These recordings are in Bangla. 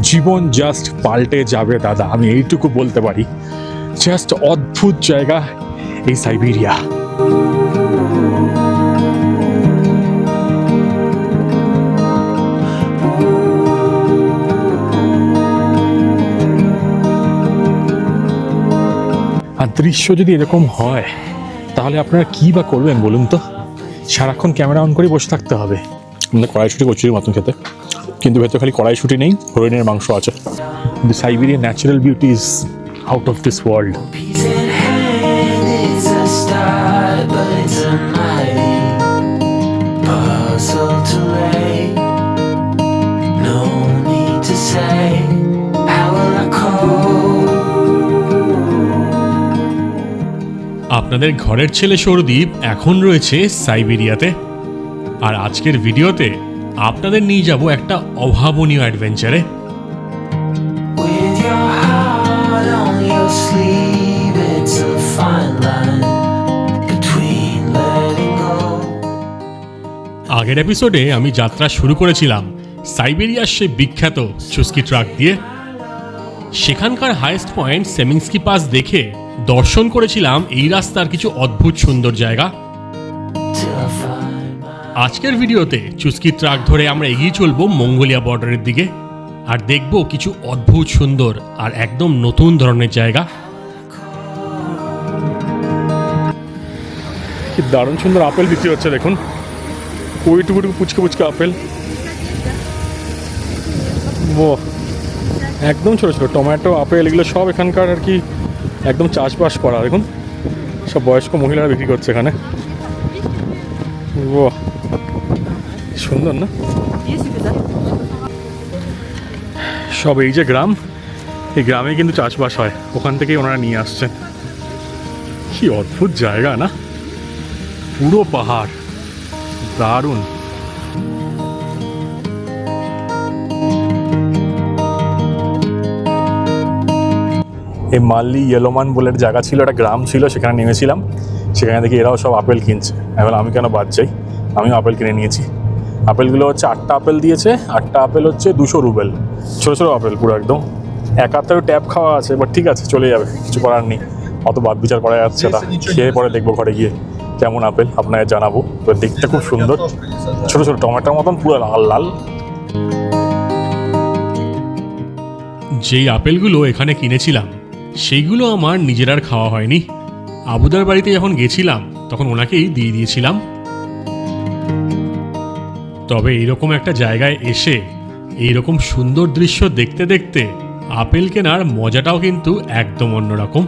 জীবন জাস্ট পাল্টে যাবে দাদা, আমি এইটুকু বলতে পারি। জাস্ট অদ্ভুত জায়গা এই সাইবেরিয়া। আর দৃশ্য যদি এরকম হয় তাহলে আপনারা কী বা করবেন বলুন তো? সারাক্ষণ ক্যামেরা অন করে বসে থাকতে হবে। আমাদের কড়াইশুঁটি কচুরির মতন খেতে, কিন্তু ভেতরে খালি কড়াইশুঁটি নেই, হরিণের মাংস আছে। The Siberian natural beauty is out of this world. আপনাদের ঘরের ছেলে সৌরদীপ এখন রয়েছে সাইবেরিয়াতে, আর আজকের ভিডিওতে আপনাদের নিয়ে যাব একটা অভাবনীয় অ্যাডভেঞ্চারে। আগের এপিসোডে আমি যাত্রা শুরু করেছিলাম সাইবেরিয়ার সেই বিখ্যাত চুস্কি ট্রাক দিয়ে। সেখানকার হাইয়েস্ট পয়েন্ট সেমিংস্কি পাস দেখে দর্শন করেছিলাম এই রাস্তার কিছু অদ্ভুত সুন্দর জায়গা। আজকের ভিডিওতে চুস্কি ট্রাক ধরে আমরা এগিয়ে চলবো মঙ্গোলিয়া বর্ডারের দিকে, আর দেখব কিছু অদ্ভুত সুন্দর আর একদম নতুন ধরনের জায়গা। কি দারুণ সুন্দর আপেল বিক্রি হচ্ছে দেখুন, ওইটুকু পুচকে পুচকে আপেল। ও একদম ছোটো ছোটো টমেটো, আপেল, এগুলো সব এখানকার আর কি একদম চাষবাস করা। দেখুন সব বয়স্ক মহিলারা বিক্রি করছে এখানে। ও সুন্দর না? সব এই যে গ্রাম, এই গ্রামে কিন্তু চাষবাস হয়, ওখান থেকেই ওনারা নিয়ে আসছেন। কি অদ্ভুত জায়গা না, পুরো পাহাড়, দারুণ। এই মাল্লি ইয়েলোমান বলে একটা জায়গা ছিল, একটা গ্রাম ছিল, সেখানে নেমেছিলাম। সেখানে দেখি এরাও সব আপেল কিনছে। এখন আমি কেন বাদ যাই, আমিও আপেল কিনে নিয়েছি। আপেলগুলো হচ্ছে 8টা আপেল দিয়েছে, 8টা আপেল হচ্ছে 200 রুবেল। ছোটো ছোটো আপেল পুরো একদম। এক হাতেও ট্যাপ খাওয়া আছে, বাট ঠিক আছে চলে যাবে, কিছু করার নেই। অত বাদ বিচার করা যাচ্ছে না, খেয়ে পরে দেখবো ঘরে গিয়ে কেমন আপেল, আপনাকে জানাবো। তো দেখতে খুব সুন্দর, ছোটো ছোটো টমেটোর মতন পুরো লাল লাল। যেই আপেলগুলো এখানে কিনেছিলাম সেইগুলো আমার নিজের আর খাওয়া হয়নি। আবুদার বাড়িতে যখন গেছিলাম তখন ওনাকেই দিয়ে দিয়েছিলাম। তবে এইরকম একটা জায়গায় এসে এইরকম সুন্দর দৃশ্য দেখতে দেখতে আপেল কেনার মজাটাও কিন্তু একদম অন্যরকম।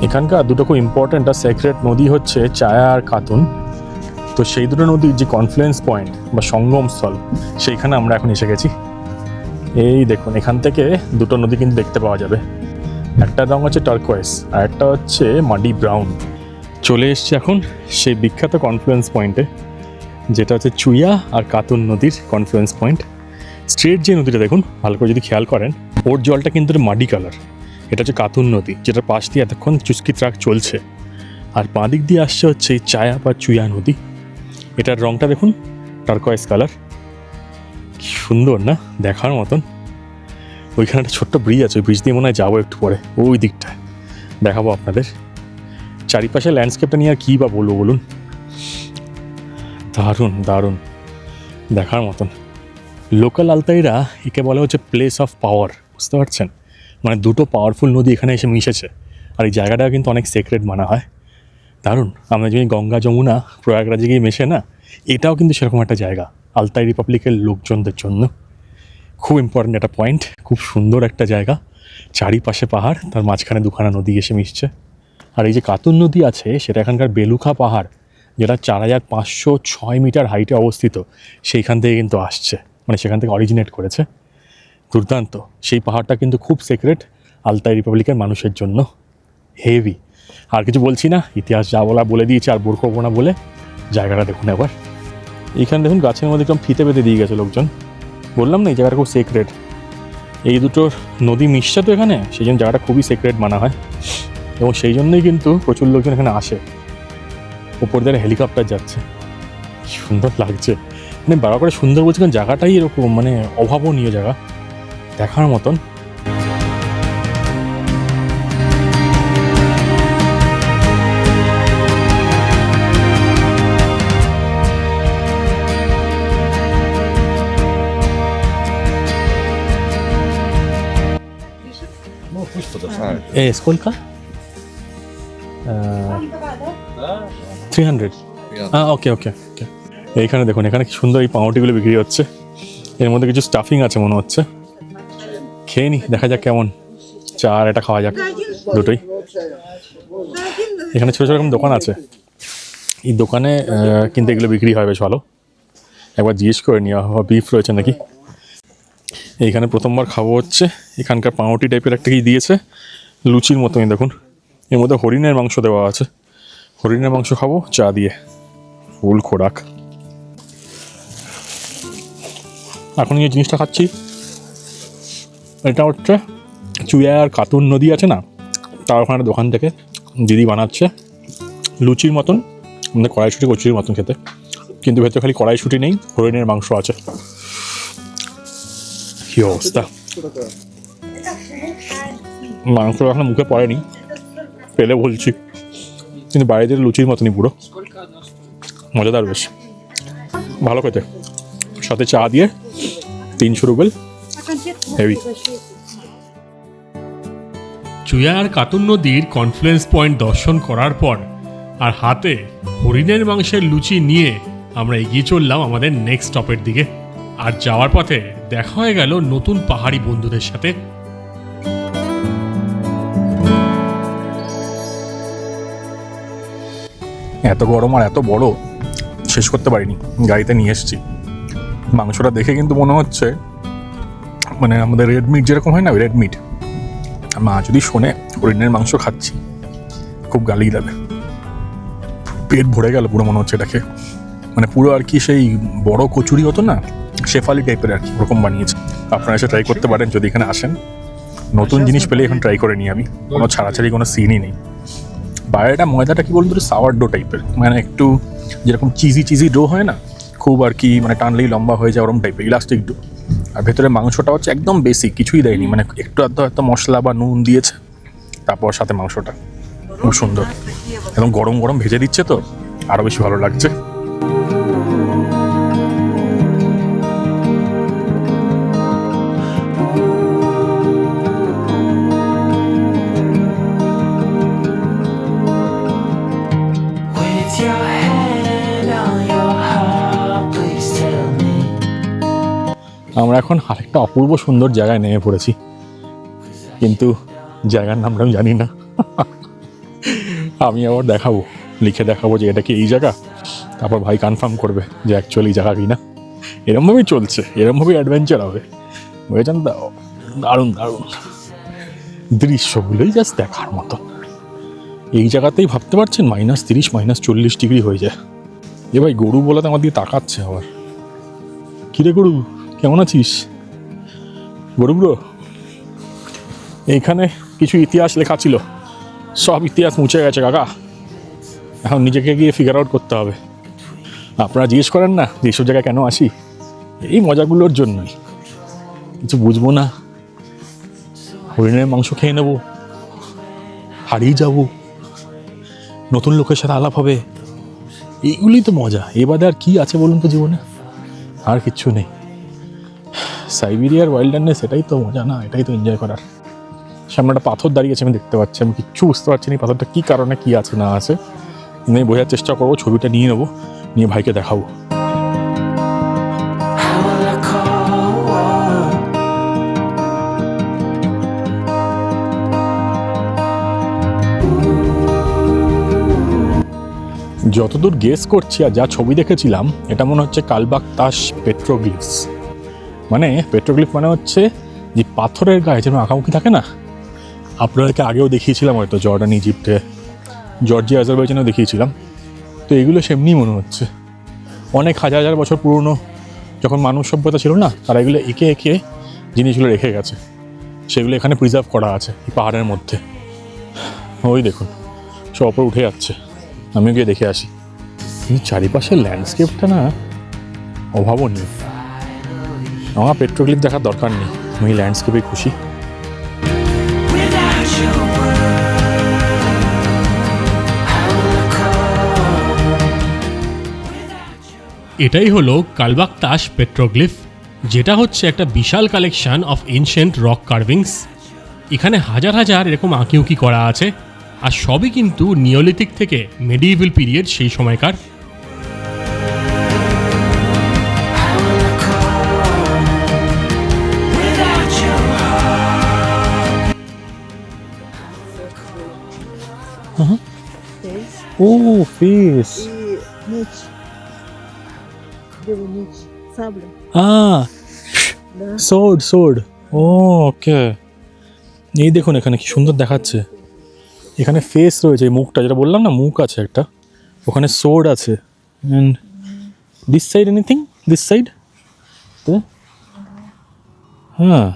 এখানকার দুটো খুব ইম্পর্ট্যান্ট আর সেক্রেট নদী হচ্ছে চায়া আর কাতুন। তো সেই দুটো নদীর যে কনফ্লুয়েন্স পয়েন্ট বা সঙ্গমস্থল, সেইখানে আমরা এখন এসে গেছি। এই দেখুন, এখান থেকে দুটো নদী কিন্তু দেখতে পাওয়া যাবে। একটার রঙ হচ্ছে টার্কোয়েস আর একটা হচ্ছে মাডি ব্রাউন। চলে এসছে এখন সেই বিখ্যাত কনফ্লুয়েন্স পয়েন্টে, যেটা হচ্ছে চুইয়া আর কাতুন নদীর কনফ্লুয়েন্স পয়েন্ট। স্ট্রেট যে নদীটা দেখুন, ভালো করে যদি খেয়াল করেন, ওর জলটা কিন্তু মাডি কালার। এটা হচ্ছে কাতুন নদী, যেটার পাশ দিয়ে এতক্ষণ চুস্কি ট্রাক চলছে। আর বাঁ দিক দিয়ে আসছে হচ্ছে এই চায়া বা চুইয়া নদী। এটার রঙটা দেখুন টার্কোয়েস কালার। কি সুন্দর না, দেখার মতন। ওইখানে একটা ছোট্ট ব্রিজ আছে, ওই ব্রিজ দিয়ে মনে হয় যাবো একটু পরে, ওই দিকটায় দেখাবো আপনাদের। চারিপাশে ল্যান্ডস্কেপটা নিয়ে আর কী বা বলবো বলুন, দারুণ দারুণ, দেখার মতন। লোকাল আলতাইরা একে বলা হচ্ছে প্লেস অফ পাওয়ার, বুঝতে পারছেন? মানে দুটো পাওয়ারফুল নদী এখানে এসে মিশেছে, আর এই জায়গাটা কিন্তু অনেক সিক্রেট মানা হয়। দারুণ। আমরা যদি গঙ্গা যমুনা প্রয়াগরাজে গিয়ে মেশে না, এটাও কিন্তু সেরকম একটা জায়গা আলতাই রিপাবলিকের লোকজনদের জন্য। খুব ইম্পর্ট্যান্ট একটা পয়েন্ট, খুব সুন্দর একটা জায়গা। চারিপাশে পাহাড়, তার মাঝখানে দুখানা নদী এসে মিশছে। আর এই যে কাতুন নদী আছে, সেটা এখানকার বেলুখা পাহাড়, যেটা 4506 মিটার হাইটে অবস্থিত, সেইখান থেকে কিন্তু আসছে, মানে সেখান থেকে অরিজিনেট করেছে। দুর্দান্ত। সেই পাহাড়টা কিন্তু খুব সিক্রেট আলতাই রিপাবলিকের মানুষের জন্য, হেভি। আর কিছু বলছি না, ইতিহাস যা বলা বলে দিয়েছে, আর বোর করবো না বলে। জায়গাটা দেখুন একবার। এইখানে দেখুন গাছের মধ্যে একদম ফিতে পেতে দিয়ে গেছে লোকজন। বললাম না এই জায়গাটা খুব সিক্রেট। এই দুটো নদী মিশছে তো এখানে, সেই জন্য জায়গাটা খুবই সিক্রেট মানা হয়, এবং সেই জন্যই কিন্তু প্রচুর লোকজন এখানে আসে। ওপর দিয়ে হেলিকপ্টার যাচ্ছে, সুন্দর লাগছে। মানে বারবার করে সুন্দর বলছি কারণ জায়গাটাই এরকম, মানে অভাবনীয় জায়গা, দেখার মতন। স্কুল কা 300। ওকে ওকে ওকে। এইখানে দেখুন, এখানে কি সুন্দর এই পাউরুটিগুলো বিক্রি হচ্ছে। এর মধ্যে কিছু স্টাফিং আছে মনে হচ্ছে। খেয়ে নি, দেখা যাক কেমন। চা আর এটা খাওয়া যাক, দুটোই। এখানে ছোটো ছোটো রকম দোকান আছে, এই দোকানে কিন্তু এগুলো বিক্রি হয় বেশ ভালো। একবার জিজ্ঞেস করে নেওয়া, বিফ রয়েছে নাকি। এইখানে প্রথমবার খাবো হচ্ছে এখানকার পাউরুটি টাইপের একটা কি দিয়েছে, লুচির মতনই দেখুন। এর মধ্যে হরিণের মাংস দেওয়া আছে, হরিণের মাংস খাবো চা দিয়ে, ফুল খোরাক। এখন যে জিনিসটা খাচ্ছি এটা হচ্ছে চুয়ার কাতুন নদী আছে না, তার ওখানে দোকান থেকে দিদি বানাচ্ছে লুচির মতন, আমাদের কড়াইশুঁটি কচুরির মতন খেতে, কিন্তু ভেতরে খালি কড়াইশুঁটি নেই, হরিণের মাংস আছে। কি অবস্থা, মাংস এখন মুখে পড়েনি, পেলে বলছি, কিন্তু বাইরে থেকে লুচির মতনই পুরো, মজাদার বেশ ভালো খেতে। সাথে চা দিয়ে 300 রুবেল, হেভি। চুয়া আর কাতুন নদীর কনফ্লুয়েন্স পয়েন্ট দর্শন করার পর আর হাতে হরিণের মাংসের লুচি নিয়ে আমরা এগিয়ে চললাম আমাদের নেক্সট স্টপের দিকে। আর যাওয়ার পথে দেখা হয়ে গেল নতুন পাহাড়ি বন্ধুদের সাথে। এত গরম আর এত বড়, শেষ করতে পারিনি, গাড়িতে নিয়ে এসেছি। মাংসটা দেখে কিন্তু মনে হচ্ছে মানে আমাদের রেড মিট যেরকম হয় না, রেড মিট। মা যদি শোনে হরিণের মাংস খাচ্ছি, খুব গালি দেবে। পেট ভরে গেল পুরো, মনে হচ্ছে এটাকে মানে পুরো আর কি সেই বড় কচুরি হতো না, শেফালি টাইপের আর কি, ওরকম বানিয়েছে। আপনারা এসে ট্রাই করতে পারেন যদি এখানে আসেন। নতুন জিনিস পেলে এখন ট্রাই করে নিই আমি, কোনো ছাড়াছাড়ি কোনো সিনই নেই। বাইরেটা ময়দাটা কি বলতো সাওয়ার ডো টাইপের, মানে একটু যেরকম চিজি ডো হয় না, খুব আর কি মানে টানলেই লম্বা হয়ে যায় ওরকম টাইপের ইলাস্টিক ডো। আর ভেতরে মাংসটা হচ্ছে একদম বেসিক, কিছুই দেয়নি, মানে একটু এত মশলা বা নুন দিয়েছে, তারপর সাথে মাংসটা খুব সুন্দর, একদম গরম গরম ভেজে দিচ্ছে, তো আরও বেশি ভালো লাগছে। আমরা এখন আরেকটা অপূর্ব সুন্দর জায়গায় নেমে পড়েছি, কিন্তু জায়গার নামটা আমি জানি না। আমি আবার দেখাবো, লিখে দেখাবো যে এটা কি এই জায়গা, তারপর ভাই কনফার্ম করবে যে অ্যাকচুয়ালি জায়গা কি না। এরমভাবেই চলছে, এরমভাবেই অ্যাডভেঞ্চার হবে, বুঝেছেন তো? দারুণ দারুণ দৃশ্যগুলোই জাস্ট দেখার মতো। এই জায়গাতেই ভাবতে পারছেন -30 -40 ডিগ্রি হয়ে যায়। এ ভাই গরু বলাতে আমার দিকে তাকাচ্ছে আবার। কিরে গরু, কেমন আছিস গরু ব্রো? এইখানে কিছু ইতিহাস লেখা ছিল, সব ইতিহাস মুছে গেছে কাকা, এখন নিজেকে গিয়ে ফিগার আউট করতে হবে। আপনারা জিজ্ঞেস করেন না যে এইসব জায়গায় কেন আসি, এই মজাগুলোর জন্যই। কিছু বুঝবো না, হরিণের মাংস খেয়ে নেবো, হারিয়ে যাব, নতুন লোকের সাথে আলাপ হবে, এইগুলোই তো মজা। এ বাদে আর কি আছে বলুন তো জীবনে? আর কিচ্ছু নেই। সাইবেরিয়ার ওয়াইল্ডারনেস, এটাই তো মজা না, এটাই তো এনজয় করার। সামনে একটা পাথর দাঁড়িয়েছে, আমি দেখতে পাচ্ছি, আমি কিচ্ছু বুঝতে পারছি না পাথরটা কী কারণে, কী আছে না আছে, আমি বোঝার চেষ্টা করবো, ছবিটা নিয়ে নেবো, নিয়ে ভাইকে দেখাবো। যতদূর গেস করছি আর যা ছবি দেখেছিলাম, এটা মনে হচ্ছে কালবাকতাস পেট্রোগ্লিফস। মানে পেট্রোগ্লিফ মানে হচ্ছে যে পাথরের গায়ে যেন আঁকাউকি থাকে না, আপনাদেরকে আগেও দেখিয়েছিলাম হয়তো, জর্ডান, ইজিপ্টে, জর্জিয়া, আজারবাইজানেও দেখিয়েছিলাম। তো এগুলো সেমনি মনে হচ্ছে, অনেক হাজার হাজার বছর পুরনো, যখন মানব সভ্যতা ছিল না, তারা এগুলো এঁকে এঁকে জিনিসগুলো রেখে গেছে, সেগুলো এখানে প্রিজার্ভ করা আছে এই পাহাড়ের মধ্যে। ওই দেখুন সব ওপরে উঠে যাচ্ছে, আমিও গিয়ে দেখে আসি। এই চারিপাশের ল্যান্ডস্কেপটা না অভাবনীয়। আমার পেট্রোক্লিপ দেখার দরকার নেই, আমি ল্যান্ডস্কেপে খুশি। এটাই হলো কালবাকতাস পেট্রোগ্লিফ, যেটা হচ্ছে একটা বিশাল collection of ancient rock carvings. এখানে হাজার হাজার এরকম আঁকিউকি করা আছে, আর সবই কিন্তু নিওলিথিক থেকে মেডিয়েভেল পিরিয়ড সেই সময়কার। ও face, И меч. Белый меч. Сабля. Да. Sword sword. Oh okay, এই দেখুন এখানে কি সুন্দর দেখাচ্ছে। এখানে ফেস রয়েছে, এই মুখটা যেটা বললাম না, মুখ আছে একটা, ওখানে সোর্ড আছে। And this side anything, this side, হ্যাঁ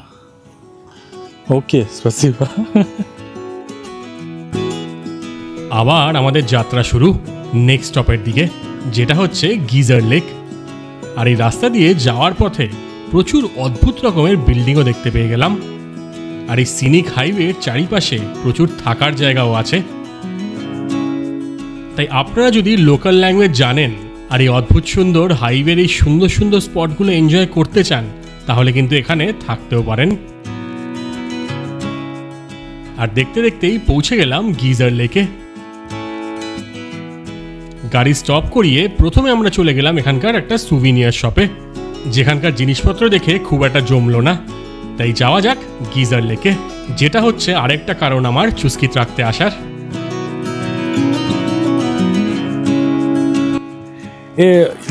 ওকে স্পেসিফা। আবার আমাদের যাত্রা শুরু নেক্সট স্টপের দিকে, যেটা হচ্ছে গিজার লেক। আর এই রাস্তা দিয়ে যাওয়ার পথে প্রচুর অদ্ভুত রকমের বিল্ডিংও দেখতে পেয়ে গেলাম। আর এই সিনিক হাইওয়ের চারিপাশে প্রচুর থাকার জায়গাও আছে। তাই আপনারা যদি লোকাল ল্যাঙ্গুয়েজ জানেন আর এই অদ্ভুত সুন্দর হাইওয়ের এই সুন্দর সুন্দর স্পটগুলো এনজয় করতে চান, তাহলে কিন্তু এখানে থাকতেও পারেন। আর দেখতে দেখতেই পৌঁছে গেলাম গিজার লেকে। গাড়ি স্টপ করিয়ে প্রথমে আমরা চলে গেলাম এখানকার একটা সুভিনিয়ার শপে, যেখানকার জিনিসপত্র দেখে খুব একটা জমলো না। তাই যাওয়া যাক গিজার লেকে, যেটা হচ্ছে আরেকটা কারণ আমার চুস্কিত রাখতে আসার।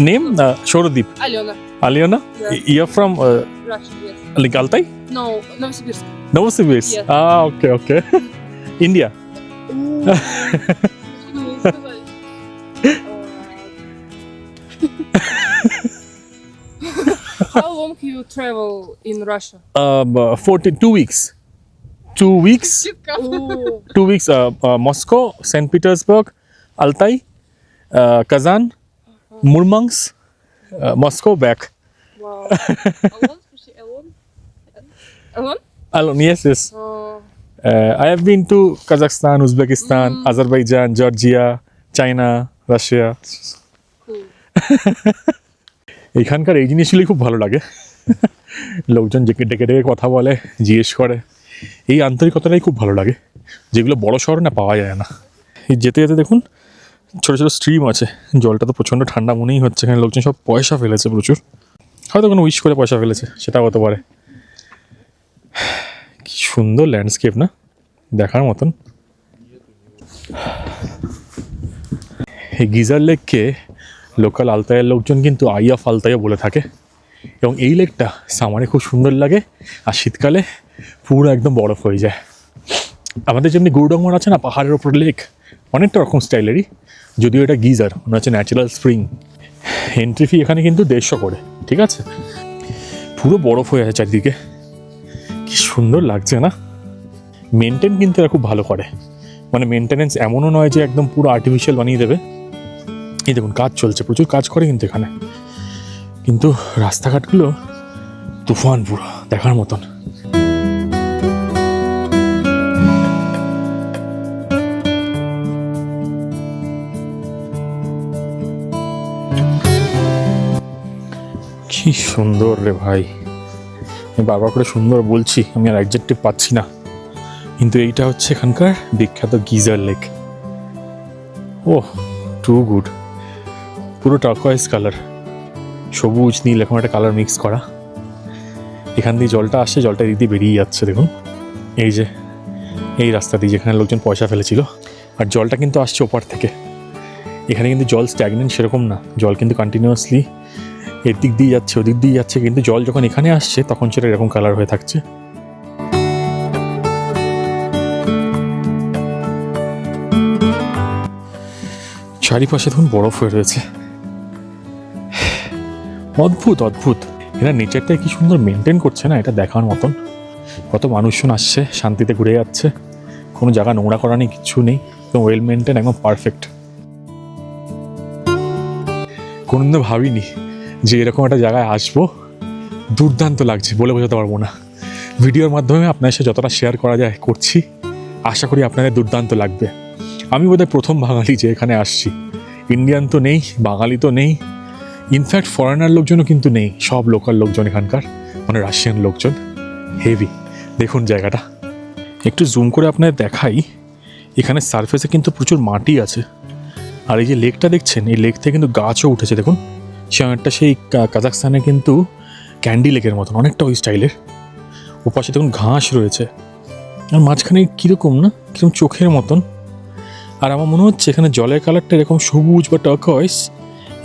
Name Sourodip. Алена. Aliona, Yeah. you're from Russia, yes. like Altai? No, Novosibirsk. Novosibirsk? Yeah. Ah, okay, okay. India. Почему не сказать? How long you travel in Russia? 2 weeks. 2 weeks. Oh, 2 weeks. Moscow, St. Petersburg, Altai, Kazan, Murmansk, Moscow, back. wow. Alone? Почти alone? Alone? Alone, yes, yes. Oh, I have been to Kazakhstan, Uzbekistan, Azerbaijan, Georgia, China, Russia. cool. এখানকার এই জিনিসগুলি খুব ভালো লাগে। লোকজন ডেকে ডেকে কথা বলে, জিজ্ঞেস করে, এই আন্তরিকতাটাই খুব ভালো লাগে, যেগুলো বড় শহরে না পাওয়া যায় না। এই যেতে যেতে দেখুন ছোটো ছোটো স্ট্রিম আছে, জলটা তো প্রচণ্ড ঠান্ডা মনেই হচ্ছে। এখানে লোকজন সব পয়সা ফেলেছে প্রচুর, হয়তো কোনো উইশ করে পয়সা ফেলেছে, সেটা হতে পারে। কি সুন্দর ল্যান্ডস্কেপ না, দেখার মতন। এই গিজার লেককে লোকাল আলতাইয়ের লোকজন কিন্তু আই অফ আলতাইও বলে থাকে। এবং এই লেকটা সামারে খুব সুন্দর লাগে, আর শীতকালে পুরো একদম বরফ হয়ে যায়। আমাদের যেমনি গুরুডংমার আছে না পাহাড়ের ওপর লেক, অনেকটা রকম স্টাইলেরই, যদিও এটা গিজার, মনে হচ্ছে ন্যাচারাল স্প্রিং। এন্ট্রি ফি এখানে কিন্তু 150 করে, ঠিক আছে। পুরো বরফ হয়ে আছে চারিদিকে, কি সুন্দর লাগছে না। মেনটেন কিন্তু এরা খুব ভালো করে, মানে মেনটেনেন্স এমনও নয় যে একদম পুরো আর্টিফিশিয়াল বানিয়ে দেবে। এই দেখুন কাজ চলছে, প্রচুর কাজ করে কিন্তু এখানে। কিন্তু রাস্তাঘাটগুলো তুফান, পুরো দেখার মতন। কি সুন্দর রে ভাই, আমি বারবার করে সুন্দর বলছি, আমি আর অ্যাডজেক্টিভ পাচ্ছি না। কিন্তু এইটা হচ্ছে এখানকার বিখ্যাত গিজার লেক। ও টু গুড, পুরো টার্কোয়াইজ কালার, সবুজ নীল এরকম একটা কালার মিক্স করা। এখান দিয়ে জলটা আসছে, জলটা এদিক দিয়ে বেরিয়ে যাচ্ছে দেখুন, এই যে এই রাস্তা দিয়ে যেখানে লোকজন পয়সা ফেলেছিল। আর জলটা কিন্তু আসছে ওপার থেকে। এখানে কিন্তু জল স্ট্যাগনেন্ট সেরকম না, জল কিন্তু কন্টিনিউয়াসলি এর দিক দিয়ে যাচ্ছে, ওদিক দিয়ে যাচ্ছে, কিন্তু জল যখন এখানে আসছে তখন সেটা এরকম কালার হয়ে থাকছে। চারিপাশে দেখুন বরফ হয়ে রয়েছে, অদ্ভুত অদ্ভুত। এরা নেচারটা কি সুন্দর মেনটেন করছে না, এটা দেখার মতন। কত মানুষজন আসছে, শান্তিতে ঘুরে যাচ্ছে, কোনো জায়গা নোংরা করা নেই, কিচ্ছু নেই, একদম ওয়েল মেনটেন, একদম পারফেক্ট। কোনোদিনও ভাবিনি যে এরকম একটা জায়গায় আসবো। দুর্দান্ত লাগছে, বলে বোঝাতে পারবো না। ভিডিওর মাধ্যমে আপনার সাথে যতটা শেয়ার করা যায় করছি, আশা করি আপনাদের দুর্দান্ত লাগবে। আমি বোধহয় প্রথম বাঙালি যে এখানে আসছি। ইন্ডিয়ান তো নেই, বাঙালি তো নেই, ইনফ্যাক্ট ফরেনার লোকজনও কিন্তু নেই, সব লোকাল লোকজন এখানকার, মানে রাশিয়ান লোকজন। হেভি, দেখুন জায়গাটা। একটু জুম করে আপনাদের দেখাই, এখানে সারফেসে কিন্তু প্রচুর মাটি আছে। আর এই যে লেকটা দেখছেন, এই লেক থেকে কিন্তু গাছও উঠেছে দেখুন। সে অনেকটা সেই কাজাকস্তানে কিন্তু ক্যান্ডি লেকের মতন, অনেকটা ওই স্টাইলের। ওপাশে দেখুন ঘাস রয়েছে, আর মাঝখানে কীরকম না, কীরকম চোখের মতন। আর আমার মনে হচ্ছে এখানে জলের কালারটা এরকম সবুজ বা টার্কয়েস,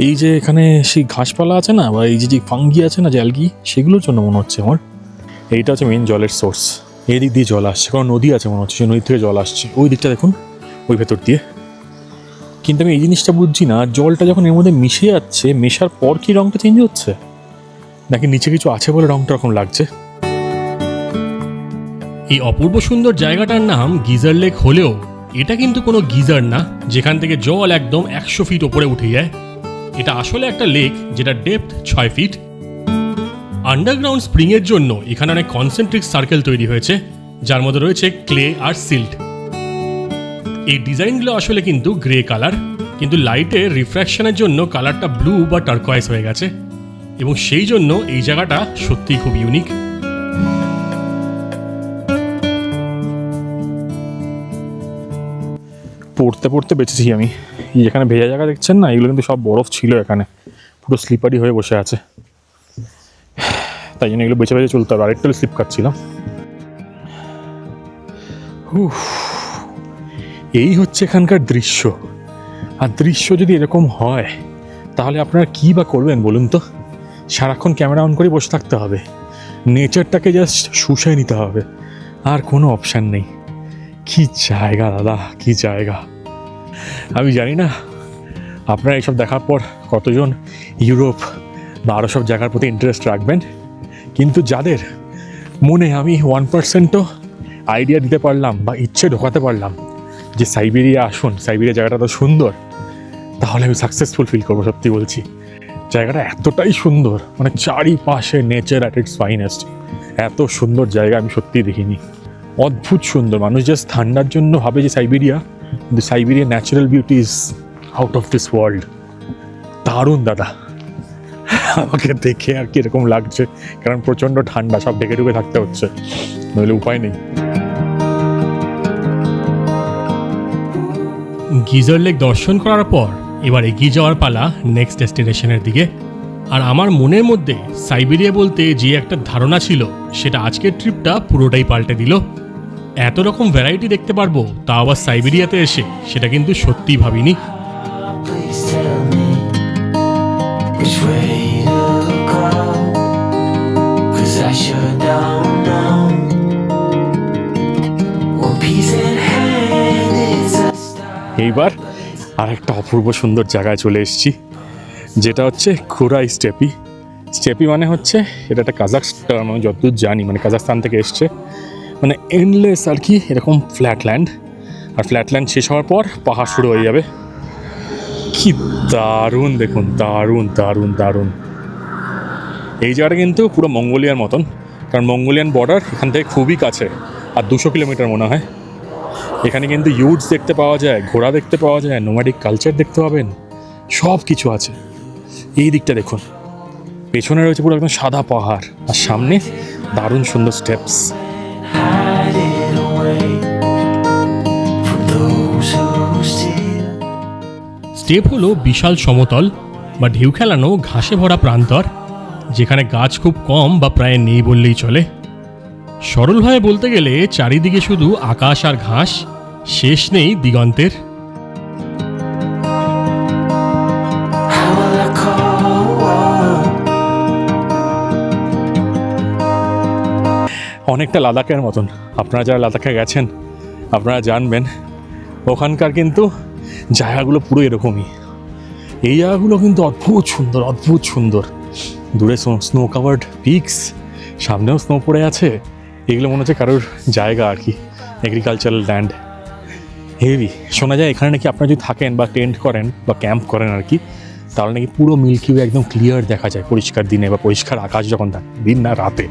এই যে এখানে সেই ঘাসপালা আছে না, বা এই যে ফাঙ্গি আছে না, যে অ্যালগি, সেগুলোর জন্য মনে হচ্ছে আমার। এইটা হচ্ছে মেন জলের সোর্স। এই দিক দিয়ে জল আসছে, কারণ নদী আছে মনে হচ্ছে, সেই নদী থেকে জল আসছে ওই দিকটা দেখুন, ওই ভেতর দিয়ে। কিন্তু আমি এই জিনিসটা বুঝছি না, জলটা যখন এর মধ্যে মিশে যাচ্ছে, মেশার পর কি রঙটা চেঞ্জ হচ্ছে, নাকি নিচে কিছু আছে বলে রঙটা এরকম লাগছে। এই অপূর্ব সুন্দর জায়গাটার নাম গিজার লেক হলেও এটা কিন্তু কোনো গিজার না যেখান থেকে জল একদম 100 ফিট ওপরে উঠে যায়। এটা আসলে একটা লেক যেটা ডেপথ 6 ফিট। আন্ডারগ্রাউন্ড স্প্রিংয়ের জন্য এখানে অনেক কনসেন্ট্রিক সার্কেল তৈরি হয়েছে, যার মধ্যে রয়েছে ক্লে আর সিল্ট। এই ডিজাইনগুলো আসলে কিন্তু গ্রে কালার, কিন্তু লাইটের রিফ্র্যাকশনের জন্য কালারটা ব্লু বা টার্কয়েস হয়ে গেছে, এবং সেই জন্য এই জায়গাটা সত্যিই খুব ইউনিক। পড়তে পড়তে বেঁচেছি আমি। যেখানে ভেজা জায়গা দেখছেন না, এগুলো কিন্তু সব বরফ ছিল এখানে, পুরো স্লিপারি হয়ে বসে আছে। তাই জন্য এগুলো বেছে বেছে চলতে হবে। আরেকটু স্লিপ খাচ্ছিলাম। এই হচ্ছে এখানকার দৃশ্য। আর দৃশ্য যদি এরকম হয়, তাহলে আপনারা কী বা করবেন বলুন তো? সারাক্ষণ ক্যামেরা অন করে বসে থাকতে হবে, নেচারটাকে জাস্ট শুষায় নিতে হবে, আর কোনো অপশান নেই। কি জায়গা দাদা, কি জায়গা! আমি জানি না আপনারা এইসব দেখার পর কতজন ইউরোপ বা আরও সব জায়গার প্রতি ইন্টারেস্ট রাখবেন, কিন্তু যাদের মনে আমি 1%ও আইডিয়া দিতে পারলাম বা ইচ্ছে ঢোকাতে পারলাম যে সাইবেরিয়া আসুন, সাইবেরিয়া জায়গাটা তো সুন্দর, তাহলে আমি সাকসেসফুল ফিল করবো। সত্যি বলছি, জায়গাটা এতটাই সুন্দর, মানে চারিপাশে নেচার অ্যাট ইটস ফাইনেস্ট। এত সুন্দর জায়গা আমি সত্যিই দেখিনি। অদ্ভুত সুন্দর। মানুষ জাস্ট ঠান্ডার জন্য ভাবে যে সাইবেরিয়া, কিন্তু Siberia natural beauty is out of this world. দারুণ দাদা। আমাকে দেখে আর কি এরকম লাগছে, কারণ প্রচণ্ড ঠান্ডা, সব ঢেকে ঢুকে থাকতে হচ্ছে, নইলে উপায় নেই। গিজার লেক দর্শন করার পর এবার এগিয়ে যাওয়ার পালা নেক্সট ডেস্টিনেশনের দিকে। আর আমার মনের মধ্যে সাইবেরিয়া বলতে যে একটা ধারণা ছিল, সেটা আজকের ট্রিপটা পুরোটাই পাল্টে দিল। এত রকম ভ্যারাইটি দেখতে পারবো, তা আবার সাইবেরিয়াতে এসে, সেটা কিন্তু সত্যিই ভাবিনি। Please tell me which way to go, 'cause I sure don't know. One piece in hand is a star. এইবার আর একটা অপূর্ব সুন্দর জায়গায় চলে এসেছি, যেটা হচ্ছে খুরাই স্টেপি। স্টেপি মানে হচ্ছে এটা একটা কাজাকস্তান, আমি যতদূর জানি, মানে কাজাকস্তান থেকে এসছে, মানে এন্ডলেস আর কি, এরকম ফ্ল্যাটল্যান্ড। আর ফ্ল্যাটল্যান্ড শেষ হওয়ার পর পাহাড় শুরু হয়ে যাবে। কি দারুণ দেখুন, দারুণ দারুণ দারুণ। এই জায়গাটা কিন্তু পুরো মঙ্গোলিয়ার মতন, কারণ মঙ্গোলিয়ান বর্ডার এখান থেকে খুবই কাছে, আর 200 কিলোমিটার মনে হয়। এখানে কিন্তু ইউটস দেখতে পাওয়া যায়, ঘোড়া দেখতে পাওয়া যায়, নোম্যাডিক কালচার দেখতে পাবেন, সব কিছু আছে। এই দিকটা দেখুন, পেছনে রয়েছে পুরো একদম সাদা পাহাড়, আর সামনে দারুণ সুন্দর steps. Hide it away from those who steal. Step হলো বিশাল সমতল বা ঢেউ খেলানো ঘাসে ভরা প্রান্তর, যেখানে গাছ খুব কম বা প্রায় নেই বললেই চলে। সরলভাবে বলতে গেলে চারিদিকে শুধু আকাশ আর ঘাস, শেষ নেই দিগন্তের। How will I call? অনেকটা লাদাখের মতন। আপনারা যারা লাদাখে গেছেন আপনারা জানবেন, ওখানকার কিন্তু জায়গাগুলো পুরো এরকমই। এই জায়গাগুলো কিন্তু অদ্ভুত সুন্দর, অদ্ভুত সুন্দর। দূরে স্নো কাভার্ড পিকস, সামনেও স্নো পড়ে আছে। এগুলো মনে হচ্ছে কারোর জায়গা আর কি, এগ্রিকালচারাল ল্যান্ড। হেভি। শোনা যায় এখানে নাকি আপনারা যদি থাকেন বা টেন্ট করেন বা ক্যাম্প করেন আর কি, তাহলে নাকি পুরো মিল্কি ওয়ে একদম ক্লিয়ার দেখা যায় পরিষ্কার দিনে বা পরিষ্কার আকাশ যখন থাকে, দিন না রাতে।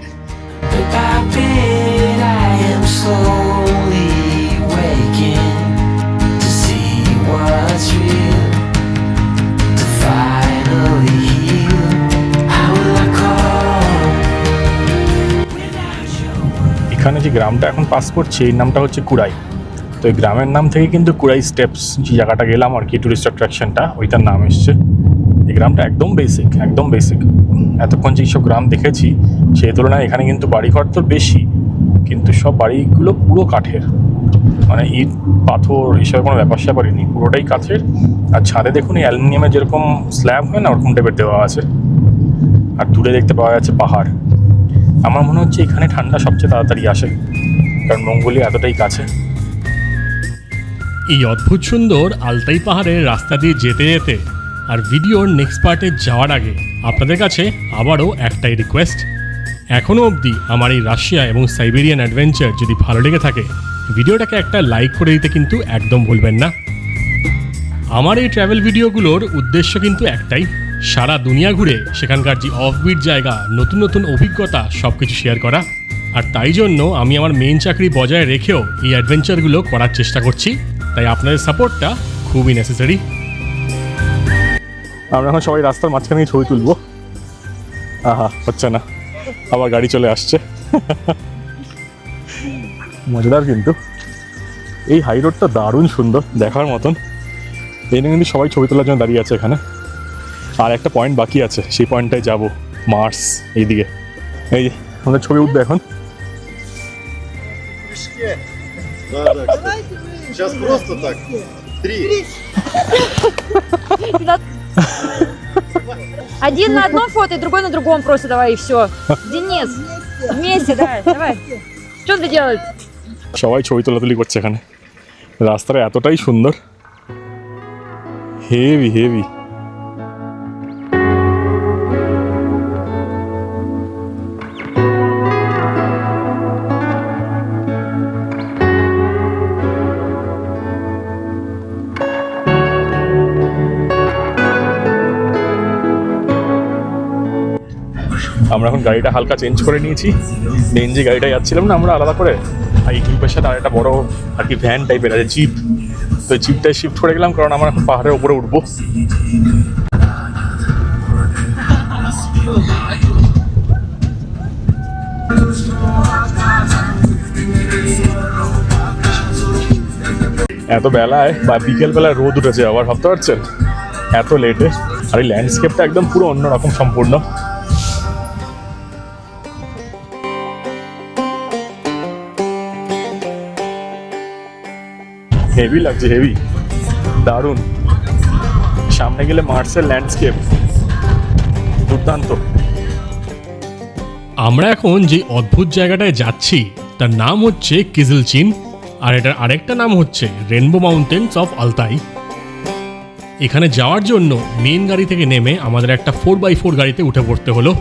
Bit by bit, I am slowly waking to see what's real, to finally heal. How will I call without you? এখানে যে গ্রামটা এখন পাস করছে এই নামটা হচ্ছে কুড়াই। তো এই গ্রামের নাম থেকে কিন্তু কুড়াই স্টেপস যে জায়গাটা গেলাম আর কি টুরিস্ট অ্যাট্রাকশনটা, ওইটার নাম এসছে। এই গ্রামটা একদম বেসিক, একদম বেসিক। এতক্ষণ যেসব গ্রাম দেখেছি সেই তুলনায় এখানে কিন্তু বাড়িঘর তো বেশি, কিন্তু সব বাড়িগুলো পুরো কাঠের, মানে ইট পাথর এসব কোনো ব্যাপার স্যাপারই নেই, পুরোটাই কাঠের। আর ছাদে দেখুন এই অ্যালুমিনিয়ামের যেরকম স্ল্যাব হয় না ওরকম টাইপের দেওয়া আছে। আর দূরে দেখতে পাওয়া যাচ্ছে পাহাড়। আমার মনে হচ্ছে এখানে ঠান্ডা সবচেয়ে তাড়াতাড়ি আসে, কারণ মঙ্গোলিয়া এতটাই কাছে। এই অদ্ভুত সুন্দর আলতাই পাহাড়ের রাস্তা দিয়ে যেতে যেতে আর ভিডিওর নেক্সট পার্টে যাওয়ার আগে আপনাদের কাছে আবারও একটাই রিকোয়েস্ট, এখনও অবধি আমার এই রাশিয়া এবং সাইবেরিয়ান অ্যাডভেঞ্চার যদি ভালো লেগে থাকে ভিডিওটাকে একটা লাইক করে দিতে কিন্তু একদম ভুলবেন না। আমার এই ট্রাভেল ভিডিওগুলোর উদ্দেশ্য কিন্তু একটাই, সারা দুনিয়া ঘুরে সেখানকার যে অফবিট জায়গা, নতুন নতুন অভিজ্ঞতা সব কিছু শেয়ার করা। আর তাই জন্য আমি আমার মেইন চাকরি বজায় রেখেও এই অ্যাডভেঞ্চারগুলো করার চেষ্টা করছি, তাই আপনাদের সাপোর্টটা খুবই নেসেসারি। আমরা এখন সবাই রাস্তার মাঝখানে ছবি তুলবো। আহা, হচ্ছে না, আবার গাড়ি চলে আসছে। মজাদার কিন্তু এই হাই রোডটা দারুণ সুন্দর, দেখার মতন। এই নিয়ে কিন্তু সবাই ছবি তোলার জন্য দাঁড়িয়ে আছে এখানে। আর একটা পয়েন্ট বাকি আছে, সেই পয়েন্টটায় যাব, মার্স এইদিকে। এই যে আমাদের ছবি উঠবে এখন। Да, да. Сейчас просто так. 3. Один на одном фото, и другой на другом просто давай, и все. Денис, вместе, давай. Что ты делаешь? সবাই ছবি তোলাতুলি করছে এখানে। রাস্তাটা এতটাই সুন্দর, হেভি হেভি। আমরা এখন গাড়িটা হালকা চেঞ্জ করে নিয়েছি। মেন যে গাড়িটা যাচ্ছিলাম না আমরা আলাদা করে, আর এই গ্রুপের সাথে আর একটা বড় আর কি ভ্যান টাইপের আছে, জিপ। তো জিপটাই শিফট করে গেলাম, কারণ আমরা এখন পাহাড়ের উপরে উঠবো। এত বেলায় বা বিকেল বেলায় রোদ উঠেছে আবার, ভাবতে পারছেন এত লেটে। আর এই ল্যান্ডস্কেপটা একদম পুরো অন্যরকম সম্পূর্ণ। হেভি লাগছে, হেভি, দারুণ। সামনে গেলে মার্সের ল্যান্ডস্কেপ দুর্দান্ত। আমরা এখন যে অদ্ভুত জায়গাটায় যাচ্ছি তার নাম হচ্ছে কিজলচিন, আর এটার আরেকটা নাম হচ্ছে রেনবো মাউন্টেন্স অফ আলতাই। এখানে যাওয়ার জন্য মেন গাড়ি থেকে নেমে আমাদের একটা 4x4 গাড়িতে উঠে পড়তে হলো।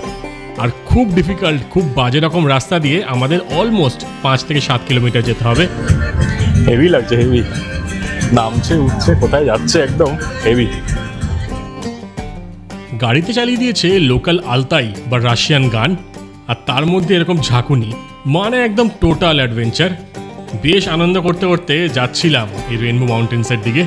আর খুব ডিফিকাল্ট, খুব বাজে রকম রাস্তা দিয়ে আমাদের অলমোস্ট 5 থেকে 7 কিলোমিটার যেতে হবে। হেভি লাগছে, হেভি। নামছে উঠছে, কোথায় যাচ্ছে, একদম হেভি। গাড়িতে চালিয়ে দিয়েছে লোকাল আলতাই বা রাশিয়ান গান, আর তার মধ্যে এরকম ঝাঁকুনি, মানে একদম টোটাল অ্যাডভেঞ্চার। বেশ আনন্দ করতে করতে যাচ্ছিলাম এই রেনবো মাউন্টেন্সের দিকে।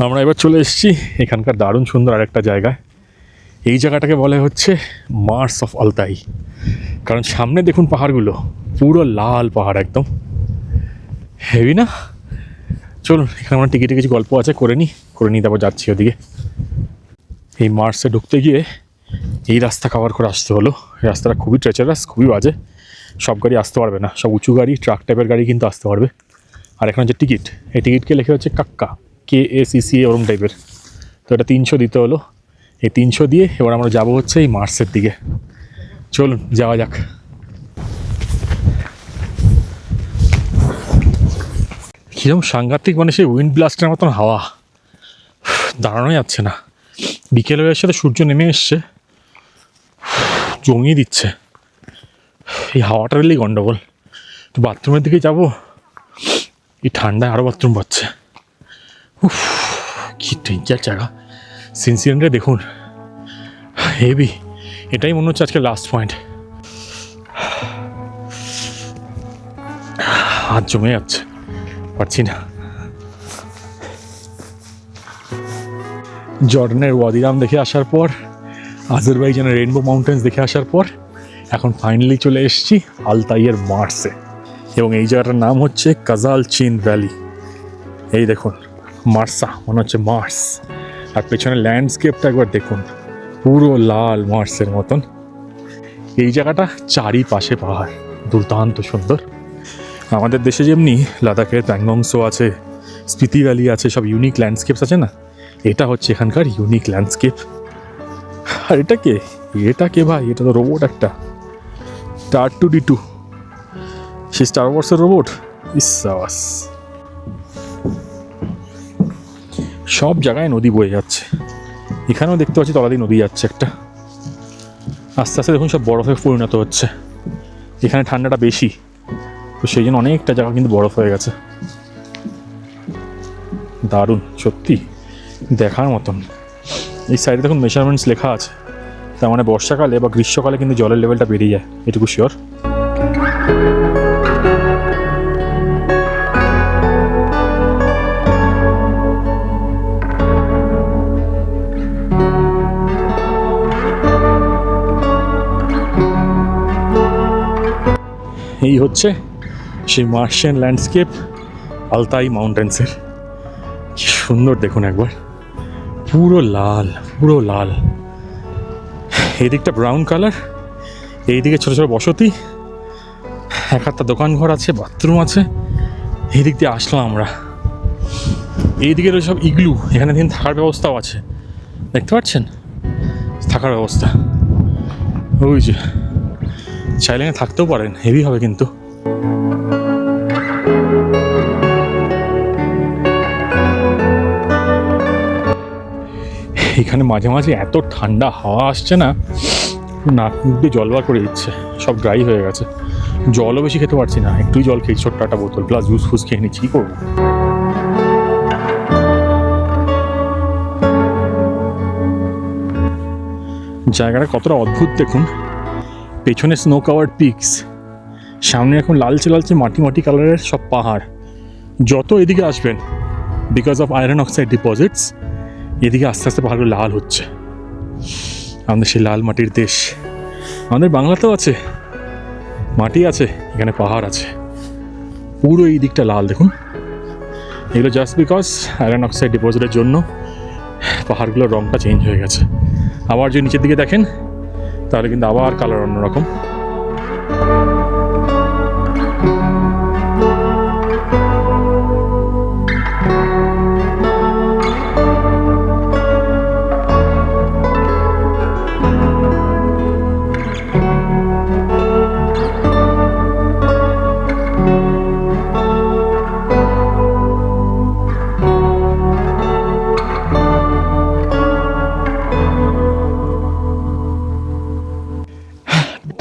আমরা এবার চলে এসেছি এখানকার দারুণ সুন্দর আরেকটা জায়গায়। এই জায়গাটাকে বলা হচ্ছে মার্স অফ আলতাই, কারণ সামনে দেখুন পাহাড়গুলো, পুরো লাল পাহাড় একদম। হেভি না? চলুন, এখানে আমরা টিকিটে কিছু গল্প আছে করে নিই, তারপর যাচ্ছি ওদিকে। এই মার্সে ঢুকতে গিয়ে এই রাস্তা কভার করে আসতে হলো। এই রাস্তাটা খুবই ট্রেচারাস, খুবই বাজে। সব গাড়ি আসতে পারবে না, সব উঁচু গাড়ি, ট্রাক টাইপের গাড়ি কিন্তু আসতে পারবে। আর এখানে যে টিকিট, এই টিকিটকে লেখা হচ্ছে কাক্কা, KACCA ওরম টাইপের। এটা 300 দিতে হলো। এই 300 দিয়ে এবার আমরা যাবো হচ্ছে এই মার্সের দিকে। চলুন যাওয়া যাক। কিরকম সাংঘাতিক, মানে সেই উইন্ড ব্লাস্টের মতন হাওয়া, দাঁড়ানো যাচ্ছে না। বিকেল হয়ে এসে তো সূর্য নেমে এসছে, জমিয়ে দিচ্ছে। এই হাওয়াটার এলেই গন্ডগোল। তো বাথরুমের দিকে যাব, এই ঠান্ডায় আরও বাথরুম পাচ্ছে। উফ, কি ডেঞ্জার জায়গা। সিনসিয়ানটা দেখুন, হেভি। এটাই মনে হচ্ছে আজকে লাস্ট পয়েন্ট। হাত জমে যাচ্ছে, পারছি না। জর্ডানের ওয়াদিরাম দেখে আসার পর, আজারবাইজানের রেইনবো মাউন্টেন্স দেখে আসার পর এখন ফাইনালি চলে এসেছি আলতাইয়ের মার্সে। এবং এই জায়গাটার নাম হচ্ছে কাজাল চিন ভ্যালি। এই দেখুন মার্সা, মনে হচ্ছে মার্স। আর পেছনে ল্যান্ডস্কেপটা একবার দেখুন, পুরো লাল মার্সের মতন। এই জায়গাটা চারিপাশে পাহাড়, দুর্দান্ত সুন্দর। আমাদের দেশে যেমনি লাদাখের প্যাংগংসো আছে, স্পিতি ভ্যালি আছে, সব ইউনিক ল্যান্ডস্কেপস আছে না, এটা হচ্ছে এখানকার ইউনিক ল্যান্ডস্কেপ। আর এটা কে? এটা কে ভাই? এটা তো রোবট একটা, R2D2, সে স্টার ওয়ার্সের রোবট। ইসাস, সব জায়গায় নদী বয়ে যাচ্ছে। এখানেও দেখতে পাচ্ছি তলা দিয়ে নদী যাচ্ছে একটা। আস্তে আস্তে দেখুন সব বরফে পরিণত হচ্ছে। এখানে ঠান্ডাটা বেশি, তো সেই জন্য অনেকটা জায়গা কিন্তু বরফ হয়ে গেছে। দারুণ, সত্যি দেখার মতন। এই সাইডে দেখুন মেজারমেন্টস লেখা আছে, তার মানে বর্ষাকালে বা গ্রীষ্মকালে কিন্তু জলের লেভেলটা বেড়ে যায়, এটুকু শিওর। এই হচ্ছে সেই মার্শিয়ান ল্যান্ডস্কেপ আলতাই মাউন্টেন্সের। কি সুন্দর দেখুন একবার, পুরো লাল, পুরো লাল। এদিকটা ব্রাউন কালার, এইদিকে ছোটো ছোটো বসতি, এক একটা দোকান ঘর আছে, বাথরুম আছে। এই দিক দিয়ে আসলাম আমরা। এইদিকে রয়েছে সব ইগলু, এখানে দিন থাকার ব্যবস্থাও আছে, দেখতে পাচ্ছেন থাকার ব্যবস্থা। ওই যে চাইলে থাকতেও পারেন, হেভি হবে কিন্তু। এখানে মাঝে মাঝে এত ঠান্ডা হাওয়া আসছে না, নাক মুখ দিয়ে জল বার করে দিচ্ছে, সব ড্রাই হয়ে গেছে। জলও বেশি খেতে পারছি না, একটুই জল খেয়েছি, ছোট্ট একটা বোতল প্লাস জুস ফুস খেয়ে নিচ্ছি, কী করবো। জায়গাটা কতটা অদ্ভুত দেখুন। পেছনে স্নো কাভার্ড পিকস, সামনে এখন লালচে লালচে মাটি মাটি কালারের সব পাহাড়। যত এদিকে আসবেন, because of iron oxide deposits, এদিকে আস্তে আস্তে পাহাড়গুলো লাল হচ্ছে। আমাদের সেই লাল মাটির দেশ, আমাদের বাংলাতেও আছে, মাটি আছে, এখানে পাহাড় আছে, পুরো এই দিকটা লাল দেখুন। এগুলো জাস্ট বিকজ আয়রন অক্সাইড ডিপোজিটের জন্য পাহাড়গুলোর রঙটা চেঞ্জ হয়ে গেছে। আবার যদি নিচের দিকে দেখেন তাহলে কিন্তু আবার কালার অন্যরকম।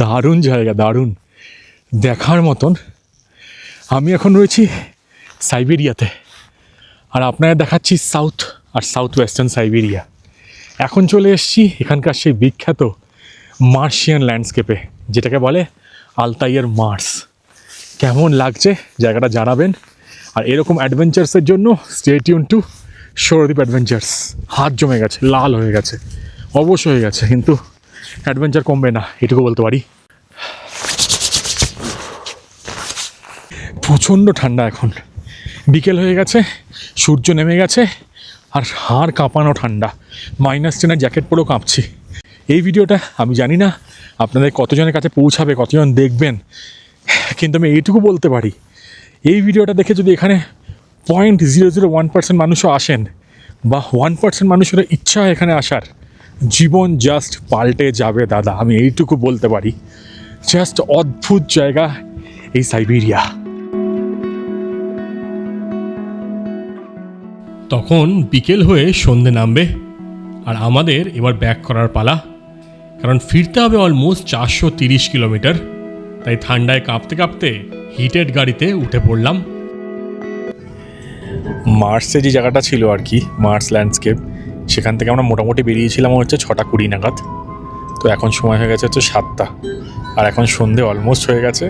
দারুণ জায়গা, দারুণ দেখার মতন। আমি এখন রয়েছি সাইবেরিয়াতে, আর আপনারা দেখাচ্ছি সাউথ আর সাউথ ওয়েস্টার্ন সাইবেরিয়া। এখন চলে এসেছি এখানকার সেই বিখ্যাত মার্শিয়ান ল্যান্ডস্কেপে, যেটাকে বলে আলতাইয়ের মার্স। কেমন লাগছে জায়গাটা জানাবেন। আর এরকম অ্যাডভেঞ্চার্সের জন্য stay tune to Sourodeep adventures. হাত জমে গেছে, লাল হয়ে গেছে, অবশ্য হয়ে গেছে, কিন্তু অ্যাডভেঞ্চার কমবে না, এটুকু বলতে পারি। প্রচণ্ড ঠান্ডা, এখন বিকেল হয়ে গেছে, সূর্য নেমে গেছে, আর হাড় কাঁপানো ঠান্ডা। -10 জ্যাকেট পরেও কাঁপছি। এই ভিডিওটা আমি জানি না আপনাদের কতজনের কাছে পৌঁছাবে, কতজন দেখবেন, কিন্তু আমি এইটুকু বলতে পারি, এই ভিডিওটা দেখে যদি এখানে 0.001% মানুষও আসেন, বা 1% মানুষের ইচ্ছা হয় এখানে আসার, জীবন জাস্ট পাল্টে যাবে দাদা, আমি এইটুকু বলতে পারি। জাস্ট অদ্ভুত জায়গা এই সাইবেরিয়া। তখন বিকেল হয়ে সন্ধে নামবে, আর আমাদের এবার ব্যাক করার পালা, কারণ ফিরতে হবে অলমোস্ট 430 কিলোমিটার। তাই ঠান্ডায় কাঁপতে কাঁপতে হিটেড গাড়িতে উঠে পড়লাম। মার্সে যে জায়গাটা ছিল আর কি, মার্স ল্যান্ডস্কেপ, সেখান থেকে আমরা মোটামুটি বেরিয়েছিলাম হচ্ছে 6:20 নাগাদ। তো এখন সময় হয়ে গেছে হচ্ছে 7টা, আর এখন সন্ধে অলমোস্ট হয়ে গেছে।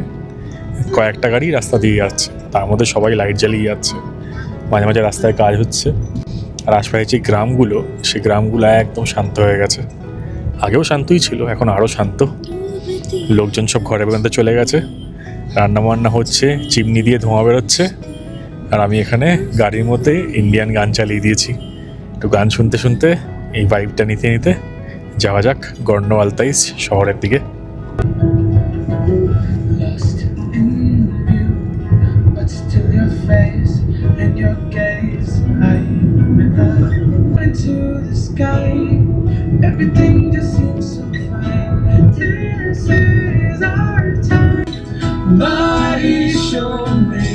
কয়েকটা গাড়ি রাস্তা দিয়ে যাচ্ছে, তার মধ্যে সবাই লাইট জ্বালিয়ে যাচ্ছে, মাঝে মাঝে রাস্তায় কাজ হচ্ছে। আর আশপাশে যে গ্রামগুলো, সেই গ্রামগুলো একদম শান্ত হয়ে গেছে। আগেও শান্তই ছিল, এখন আরও শান্ত। লোকজন সব ঘরে বেরোতে চলে গেছে, রান্নাবান্না হচ্ছে, চিমনি দিয়ে ধোঁয়া বেরোচ্ছে। আর আমি এখানে গাড়ির মধ্যে ইন্ডিয়ান গান চালিয়ে দিয়েছি। একটু গান শুনতে শুনতে এই ভাইবটা নিতে নিতে যাওয়া যাক গর্নো আলতাইস শহরের দিকে। Lost in you, but still your face and your gaze. I remember into the sky. Everything just seems so fine. This is our time. Body show me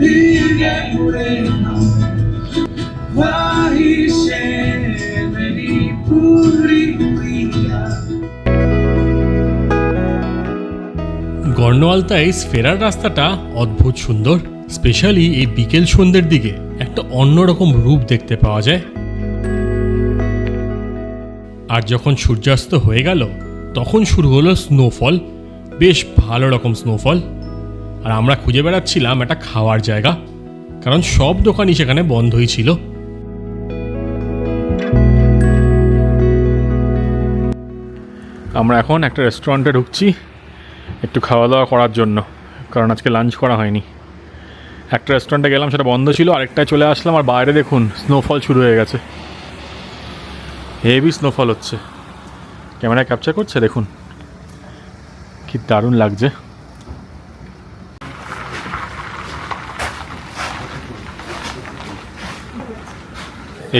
began waiting on. Why share many puri priya. গর্নো আলতাইস ফেরার রাস্তাটা অদ্ভুত সুন্দর, স্পেশালি এই বিকেল সন্ধ্যের দিকে একটা অন্যরকম রূপ দেখতে পাওয়া যায়। আর যখন সূর্যাস্ত হয়ে গেল তখন শুরু হলো স্নোফল, বেশ ভালো রকম স্নোফল। আর আমরা খুঁজে বেড়াচ্ছিলাম একটা খাওয়ার জায়গা, কারণ সব দোকানই সেখানে বন্ধই ছিল। আমরা এখন একটা রেস্টুরেন্টে ঢুকছি একটু খাওয়া দাওয়া করার জন্য, কারণ আজকে লাঞ্চ করা হয়নি। একটা রেস্টুরেন্টে গেলাম, সেটা বন্ধ ছিল, আরেকটায় চলে আসলাম। আর বাইরে দেখুন স্নোফল শুরু হয়ে গেছে, হেভি স্নোফল হচ্ছে। ক্যামেরায় ক্যাপচার করছে, দেখুন কি দারুণ লাগছে।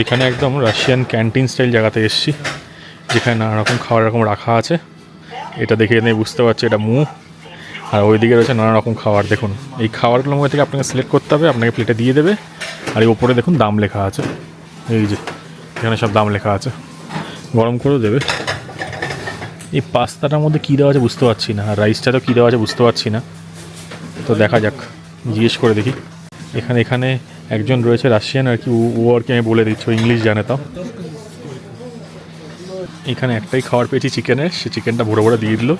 এখানে একদম রাশিয়ান ক্যান্টিন স্টাইল জায়গাতে এসেছি, যেখানে নানা রকম খাবার রকম রাখা আছে। এটা দেখে নিয়ে বুঝতে পারছি এটা মুখ, আর ওইদিকে রয়েছে নানা রকম খাবার। দেখুন এই খাবারগুলোর মধ্যে থেকে আপনাকে সিলেক্ট করতে হবে, আপনাকে প্লেটে দিয়ে দেবে। আর এই ওপরে দেখুন দাম লেখা আছে, এই যে এখানে সব দাম লেখা আছে, গরম করেও দেবে। এই পাস্তাটার মধ্যে কী দেওয়া আছে বুঝতে পারছি না, আর রাইসটাতেও কী দেওয়া আছে বুঝতে পারছি না। তো দেখা যাক, জিজ্ঞেস করে দেখি। এখানে একজন রয়েছে রাশিয়ান আর কি, ও আর কি আমি বলে দিচ্ছি, ও ইংলিশ জানে। তাও এখানে একটাই খাবার পেয়েছি চিকেনের, সে চিকেনটা ভরে ভরে দিয়ে দিল।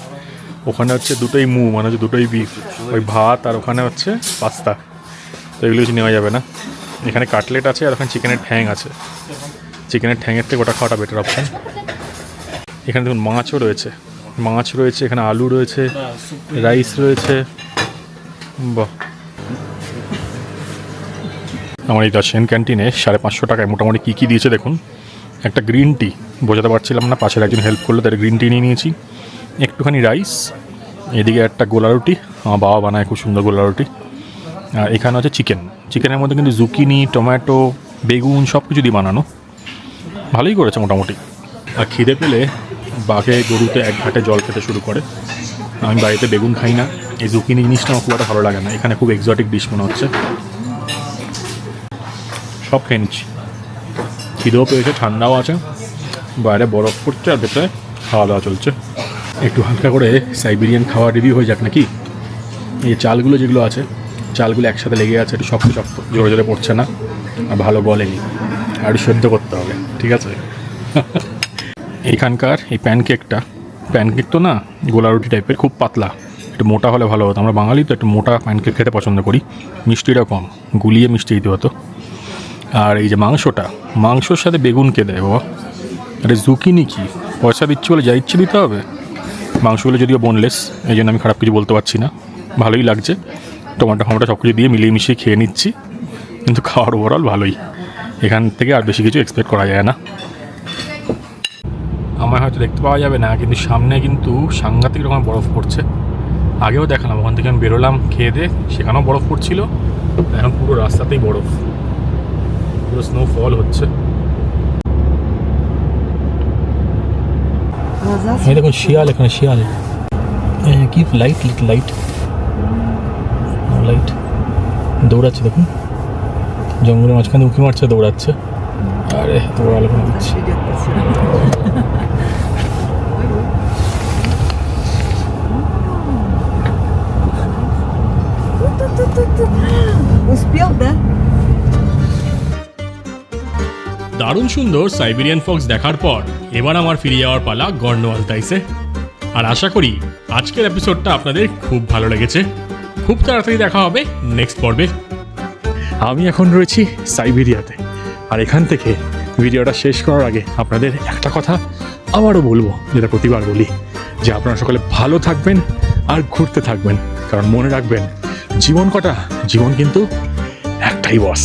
ওখানে হচ্ছে দুটোই মানে হচ্ছে দুটোই বিফ, ওই ভাত, আর ওখানে হচ্ছে পাস্তা। তো এগুলো কিছু নেওয়া যাবে না। এখানে কাটলেট আছে, আর ওখানে চিকেনের ঠ্যাং আছে। চিকেনের ঠ্যাঙের থেকে ওটা খাওয়াটা বেটার অপশান। এখানে দেখুন মাছও রয়েছে, মাছ রয়েছে, এখানে আলু রয়েছে, রাইস রয়েছে। বাহ, আমার এই রাশিয়ান ক্যান্টিনে 550 টাকায় মোটামুটি কী কী দিয়েছে দেখুন। একটা গ্রিন টি, বোঝাতে পারছিলাম না, পাশের একজন হেল্প করলো, তার গ্রিন টি নিয়ে নিয়েছি। একটুখানি রাইস, এদিকে একটা গোলা রুটি, আমার বাবা বানায় খুব সুন্দর গোলা রুটি। আর এখানে হচ্ছে চিকেন, চিকেনের মধ্যে কিন্তু জুকিনি, টমেটো, বেগুন সব কিছু দিয়ে বানানো, ভালোই করেছে মোটামুটি। আর খিদে পেলে বাঘে গরুতে এক ঘাটে জল খেতে শুরু করে। আমি বাড়িতে বেগুন খাই না, এই জুকিনি জিনিসটা আমার খুব একটা ভালো লাগে না। এখানে খুব এক্সোটিক ডিশ মনে হচ্ছে। সব খেয়ে নিচ্ছি, খিদেও পেয়েছে, ঠান্ডাও আছে, বাইরে বরফ পড়ছে, আর ভেতরে খাওয়া দাওয়া চলছে। একটু হালকা করে সাইবেরিয়ান খাওয়ার রিভিউ হয়ে যাক নাকি। এই চালগুলো যেগুলো আছে, চালগুলো একসাথে লেগে আছে, একটু শক্ত শক্ত, জোরে জোরে পড়ছে না, আর ভালো বলেনি, আর একটু সেদ্ধ করতে হবে, ঠিক আছে। এইখানকার এই প্যানকেক তো না, গোলা রুটি টাইপের, খুব পাতলা, একটু মোটা হলে ভালো হতো। আমরা বাঙালি তো একটু মোটা প্যানকেক খেতে পছন্দ করি, মিষ্টিটা কম, গুলিয়ে মিষ্টি দিতে হতো। আর এই যে মাংসর সাথে বেগুন কে দেয় বাবা? আরে জুকিনি কি, পয়সা দিচ্ছি বলে যা ইচ্ছে দিতে হবে? মাংসগুলো যদিও বোনলেস, এই জন্য আমি খারাপ কিছু বলতে পারছি না, ভালোই লাগছে। টমেটো সব কিছু দিয়ে মিলিয়ে মিশিয়ে খেয়ে নিচ্ছি, কিন্তু খাওয়ার ওভারঅল ভালোই। এখান থেকে আর বেশি কিছু এক্সপেক্ট করা যায় না। আমার হয়তো দেখতে পাওয়া যাবে না, কিন্তু সামনে কিন্তু সাংঘাতিক রকম বরফ পড়ছে। আগেও দেখালাম, ওখান থেকে আমি বেরোলাম খেয়ে দিয়ে, সেখানেও বরফ পড়ছিল, এখন পুরো রাস্তাতেই বরফ। পুরো স্নোফল হচ্ছে। এই দেখুন শিয়াল, এখানে শিয়াল। কি লাইট, লাইট লাইট দৌড়াচ্ছে দেখুন, জঙ্গলের মাঝখানে উঁকি মারছে, দৌড়াচ্ছে। আরে তো ভালো করে দিচ্ছি। Успел, да? দারুণ সুন্দর সাইবেরিয়ান ফক্স দেখার পর এবার আমার ফিরে যাওয়ার পালা গর্নো আলতাইসে। আর আশা করি আজকের এপিসোডটা আপনাদের খুব ভালো লেগেছে। খুব তাড়াতাড়ি দেখা হবে নেক্সট পর্বে। আমি এখন রয়েছি সাইবেরিয়াতে, আর এখান থেকে ভিডিওটা শেষ করার আগে আপনাদের একটা কথা আবারও বলবো, যেটা প্রতিবার বলি, যে আপনারা সকলে ভালো থাকবেন আর ঘুরতে থাকবেন, কারণ মনে রাখবেন জীবন কটা, জীবন কিন্তু একটাই বস।